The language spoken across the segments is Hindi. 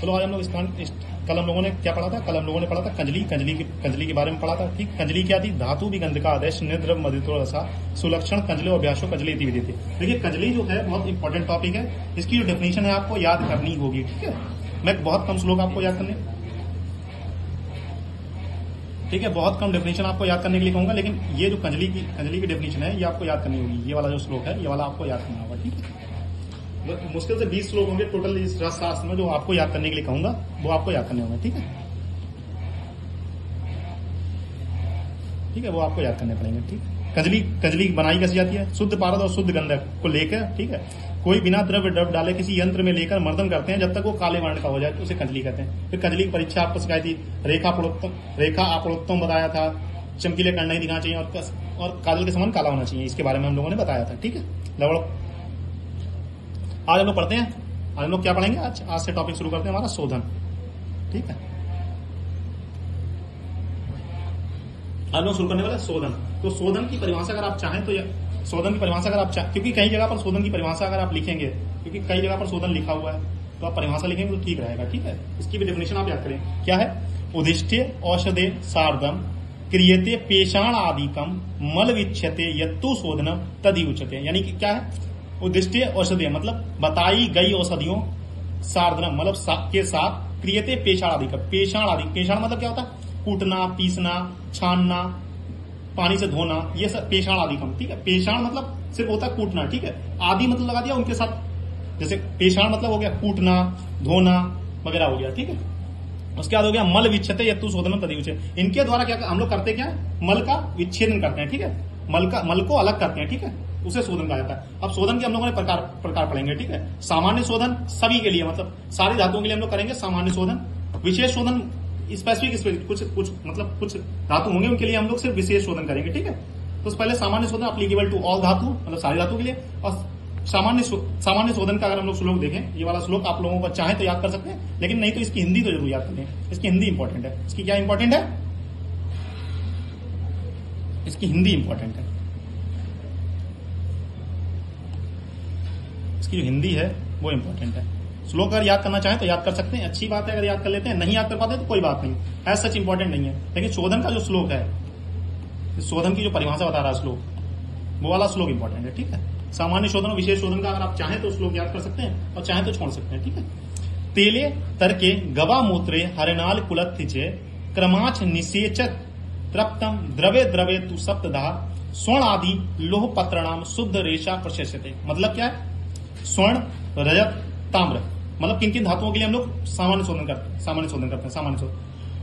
चलो आज हम लोग कल हम लोगों ने क्या पढ़ा था? कल हम लोगों ने पढ़ा था कंजली के बारे में पढ़ा था। ठीक, कंजली क्या थी? धातु भी गंध का आदेश निद्रव मदितो रसा सुलक्षण कंजले अभ्यासो कंजली इति विधि थी। देखिए कंजली जो है बहुत इंपॉर्टेंट टॉपिक है, इसकी जो डेफिनेशन है आपको याद करनी होगी। ठीक है, मैं बहुत कम श्लोक आपको याद करने, ठीक है, बहुत कम डेफिनेशन आपको याद करने के लिए कहूंगा, लेकिन ये जो कंजली की डेफिनेशन है ये आपको याद करनी होगी। ये वाला जो श्लोक है ये वाला आपको याद करना होगा। ठीक है, मुश्किल से 20 श्लोक होंगे टोटल इस शास्त्र में जो आपको याद करने के लिए कहूंगा, वो आपको याद करने होंगे। ठीक है, ठीक है, वो आपको याद करने पड़ेंगे। ठीक, कंजली बनाई कैसे जाती है? शुद्ध पारद और शुद्ध गंधक को लेकर, ठीक है, कोई बिना द्रव डाले किसी यंत्र में लेकर मर्दन करते हैं जब तक वो काले वर्ण का हो जाए तो उसे कंजली कहते हैं। फिर कंजली की परीक्षा आपको सिखाई थी, रेखा अपरोक्तम बताया था, चमकीले कर्ण नहीं दिखाना चाहिए और काजल के समान काला होना चाहिए, इसके बारे में हम लोगों ने बताया था। ठीक है, लवड़ आज हम लोग पढ़ते हैं। आज हम लोग क्या पढ़ेंगे? आज से टॉपिक शुरू करते हैं हमारा शोधन। ठीक है, आज लोग शुरू करने वाले शोधन। तो शोधन की परिभाषा अगर आप चाहें तो शोधन की परिभाषा अगर आप चाहें, क्योंकि कई जगह पर शोधन की परिभाषा अगर आप लिखेंगे, क्योंकि कई जगह पर शोधन लिखा हुआ है, तो आप परिभाषा लिखेंगे तो ठीक रहेगा। ठीक है, इसकी भी डेफिनेशन आप याद करें। क्या है? उदिष्टे औषधे सार्धम क्रियते पेषाण आदिकम मल विच्छते यत्तु शोधनम तदि उच्यते। यानी कि क्या है? उदिष्टे औषधे मतलब बताई गई औषधियों, सार्धनम मतलब के साथ, क्रियते पेषाण आदिकम, पेषाण आदि, पेषाण मतलब क्या होता है? कूटना, पीसना, छानना, पानी से धोना, ये सब पेषाण आदिकम। ठीक है, पेषाण मतलब सिर्फ होता है कूटना। ठीक है, आदि मतलब लगा दिया उनके साथ, जैसे पेषाण मतलब हो गया कूटना, धोना वगैरह हो गया। ठीक है, उसके बाद हो गया मल विच्छेदे यत्तु शोधनम तदि उच्यते। इनके द्वारा क्या हम लोग करते क्या है? मल का विच्छेदन करते हैं। ठीक है, मल को अलग करते हैं। ठीक है, उसे शोधन कहा जाता है। अब शोधन के हम लोगों ने प्रकार पढ़ेंगे। ठीक है, सामान्य शोधन सभी के लिए, मतलब सारी धातुओं के लिए हम लोग करेंगे सामान्य शोधन। विशेष शोधन स्पेसिफिक कुछ धातु होंगे उनके लिए हम लोग सिर्फ विशेष शोधन करेंगे। ठीक है, तो पहले सामान्य शोधन अप्लीकेबल टू ऑल धातु, मतलब सारी धातु के लिए। और सामान्य शोधन का अगर हम लोग श्लोक देखें, ये वाला श्लोक आप लोगों को चाहे तो याद कर सकते हैं, लेकिन नहीं तो इसकी हिंदी तो जरूर याद करें। इसकी हिंदी इंपॉर्टेंट है। इसकी क्या इंपॉर्टेंट है? इसकी हिंदी इंपॉर्टेंट है। इसकी जो हिंदी है वो इंपॉर्टेंट है। श्लोक अगर याद करना चाहें तो याद कर सकते हैं, अच्छी बात है। अगर याद कर लेते हैं, नहीं याद कर पाते तो कोई बात नहीं, एज सच इंपॉर्टेंट नहीं है। लेकिन शोधन का जो श्लोक है, शोधन की जो परिभाषा बता रहा है श्लोक, वो वाला श्लोक इंपॉर्टेंट है। ठीक है, सामान्य शोधन और विशेष शोधन का अगर आप चाहें तो श्लोक याद कर सकते हैं और चाहें तो छोड़ सकते हैं। ठीक है, तेले तरके गवा मूत्रे हरिनाल कुलत्थिचे क्रमाच निषेचत तृप्तम द्रवे द्रवे तु सप्तधा स्वर्ण आदि लोह पत्रणाम शुद्ध रेशा प्रशस्यते। मतलब क्या है? स्वर्ण, रजत, ताम्र, मतलब किन किन धातुओं के लिए हम लोग सामान्य शोधन करते हैं? सामान्य शोधन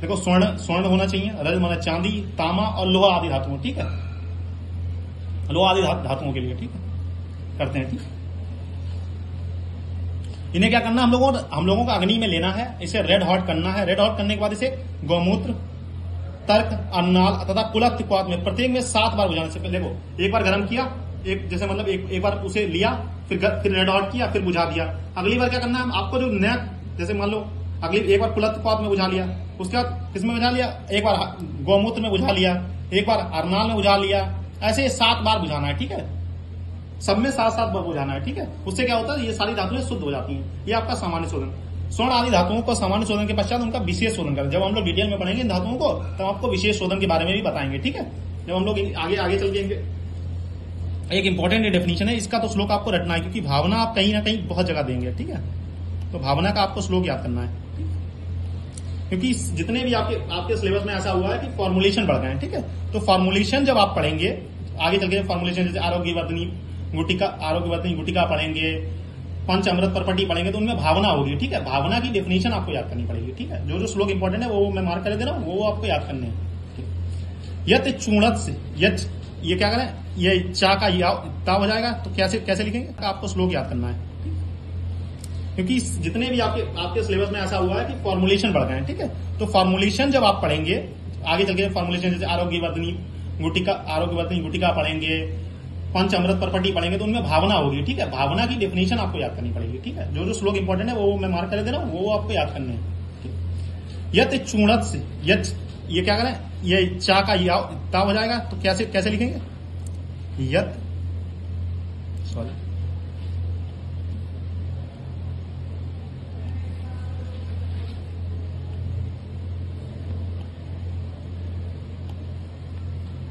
देखो, स्वर्ण होना चाहिए, रजत माना चांदी, तामा और लोहा आदि धातुओं। ठीक है, लोहा आदि धातुओं के लिए, ठीक है, करते हैं। ठीक, इन्हें क्या करना? हम लोगों को अग्नि में लेना है, इसे रेड हॉट करना है। रेड हॉट करने के बाद इसे गौमूत्र, तर्क, अन्नाल तथा कुलत्थ में प्रत्येक में 7 बार बुझाने से पहले, देखो एक बार गर्म किया, एक जैसे मतलब एक बार उसे लिया, फिर रेड हॉट किया, फिर बुझा दिया। अगली बार क्या करना है आपको? जो नया, जैसे मान लो एक बार कुलत्थ में बुझा लिया, उसके बाद किसमें बुझा लिया? एक बार गौमूत्र में बुझा लिया, एक बार अर्नाल में बुझा लिया, ऐसे 7 बार बुझाना है। ठीक है, सब में 7-7 बार बुझाना है। ठीक है, उससे क्या होता है? ये सारी धातुएं शुद्ध हो जाती हैं। ये आपका सामान्य शोधन। स्वर्ण आदि धातुओं को सामान्य शोधन के पश्चात उनका विशेष शोधन करें। जब हम लोग डिटेल में पढ़ेंगे इन धातुओं को, तब आपको विशेष शोधन के बारे में भी बताएंगे। ठीक है, जब हम लोग आगे चल के एक इंपॉर्टेंट डेफिनेशन है, इसका तो श्लोक आपको रटना है, क्योंकि भावना आप कहीं ना कहीं बहुत जगह देंगे। ठीक है, तो भावना का आपको श्लोक याद करना है, क्योंकि जितने भी आपके सिलेबस में ऐसा हुआ है कि फॉर्मुलेशन बढ़ गए हैं। ठीक है, तो फॉर्मुलेशन जब आप पढ़ेंगे आगे चल के, फॉर्मुलेशन जैसे आरोग्यवर्धनी गुटिका पढ़ेंगे, पंच अमृत परपटी पढ़ेंगे, तो उनमें भावना होगी। ठीक है, भावना की डेफिनेशन आपको याद करनी पड़ेगी। ठीक है, जो श्लोक इंपॉर्टेंट है वो मैं मार्क कर दे रहा हूँ, वो आपको याद करने हैं। यत चूणत से ये क्या करें? ये चा का ताव हो जाएगा, तो कैसे लिखेंगे? आपको श्लोक याद करना है, क्योंकि जितने भी आपके सिलेबस में ऐसा हुआ है कि फॉर्मुलेशन बढ़ गए हैं। ठीक है, तो फॉर्मुलेशन जब आप पढ़ेंगे आगे चल के, फॉर्मुलेशन जैसे आरोग्यवर्धनी गुटिका पढ़ेंगे, पंच अमृत परपटी पढ़ेंगे, तो उनमें भावना होगी। ठीक है, भावना की डेफिनेशन आपको याद करनी पड़ेगी। ठीक है, जो श्लोक इंपॉर्टेंट है वो मैं मार्क कर दे रहा हूँ, वो आपको याद करने हैं। यत चूणत से ये क्या करें? ये चा का ताव हो जाएगा, तो कैसे लिखेंगे?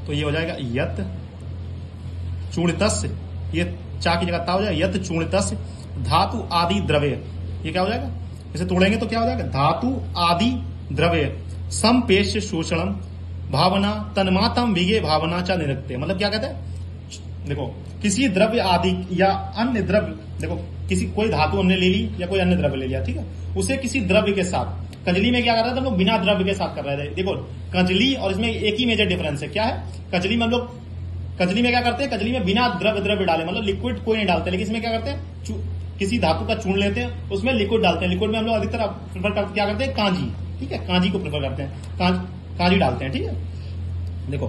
तो ये हो जाएगा यत चूर्णितस्य, ये चा की जगह ता हो जाएगा, यत चूर्णितस्य धातु आदि द्रव्य। ये क्या हो जाएगा, इसे तोड़ेंगे तो क्या हो जाएगा, धातु आदि द्रव्य समपेश शोषणम भावना तन्मातम विगे भावना चा निरक्ते। मतलब क्या कहते हैं, देखो किसी द्रव्य आदि या अन्य द्रव्य, देखो किसी कोई धातु हमने ले ली या कोई अन्य द्रव्य ले लिया, ठीक है, उसे किसी द्रव्य के साथ, कजली में क्या कर रहे थे हम लोग, बिना द्रव्य के साथ कर रहे थे। देखो कजली और इसमें एक ही मेजर डिफरेंस है, क्या है, कजली में हम लोग, कजली में क्या करते हैं, कजली में बिना द्रव्य डाले, मतलब लिक्विड कोई नहीं डालते, लेकिन इसमें क्या करते हैं, किसी धातु का चूर्ण लेते हैं, उसमें लिक्विड डालते हैं। लिक्विड में हम लोग अधिकतर प्रेफर करते क्या करते हैं, कांजी, ठीक है, कांजी को प्रेफर करते हैं, कांजी डालते हैं, ठीक है। देखो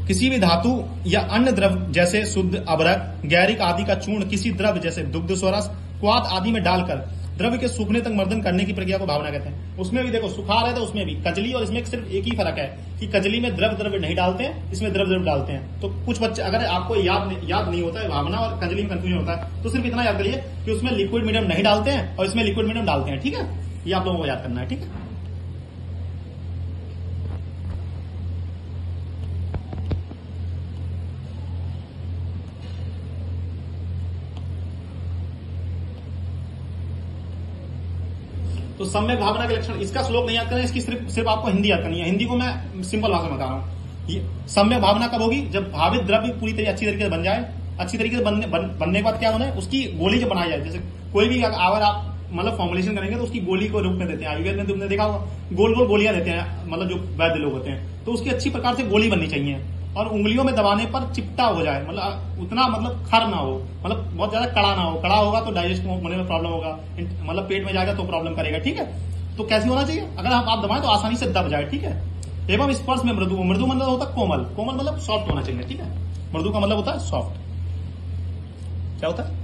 किसी भी धातु या अन्य द्रव्य जैसे शुद्ध अबरक गैरिक आदि का चूर्ण किसी द्रव्य जैसे दुग्ध स्वरस क्वाथ आदि में डालकर द्रव्य के सूखने तक मर्दन करने की प्रक्रिया को भावना कहते हैं। उसमें भी देखो सुखा रहे थे, उसमें भी कजली और इसमें सिर्फ एक ही फर्क है कि कजली में द्रव्य नहीं डालते हैं, इसमें द्रव्य डालते हैं। तो कुछ बच्चे, अगर आपको याद नहीं होता है, भावना और कजली में कंफ्यूजन होता है, तो सिर्फ इतना याद करिए कि उसमें लिक्विड मीडियम नहीं डालते हैं और इसमें लिक्विड मीडियम डालते हैं, ठीक है। ये आप लोगों को याद करना है, ठीक है। तो सम्यक भावना के लक्षण, इसका श्लोक नहीं याद करना, इसकी सिर्फ आपको हिंदी याद करनी है। हिंदी को मैं सिंपल भाषा में बता रहा हूँ। सम्यक भावना कब होगी, जब भावित द्रव्य पूरी तरह अच्छी तरीके से बन जाए। अच्छी तरीके से बनने के बाद क्या होना है, उसकी गोली जब बनाई जाए, जैसे कोई भी अगर आप मतलब फॉर्मुलेशन करेंगे तो उसकी गोली को रूप में देते हैं। आयुर्वेद में तुमने देखा होगा गोल गोल गोलियां देते हैं, मतलब जो वैद्य लोग होते हैं, तो उसकी अच्छी प्रकार से गोली बननी चाहिए और उंगलियों में दबाने पर चिपटा हो जाए, मतलब उतना मतलब खर ना हो, मतलब बहुत ज्यादा कड़ा ना हो। कड़ा होगा तो डाइजेस्ट होने में प्रॉब्लम होगा, मतलब पेट में जाएगा तो प्रॉब्लम करेगा, ठीक है। तो कैसे होना चाहिए, अगर आप दबाएं तो आसानी से दब जाए, ठीक है। एवं स्पर्श में मृदु, मृदु मतलब होता है कोमल, कोमल मतलब सॉफ्ट होना चाहिए, ठीक है। मृदु का मतलब होता है सॉफ्ट, क्या होता है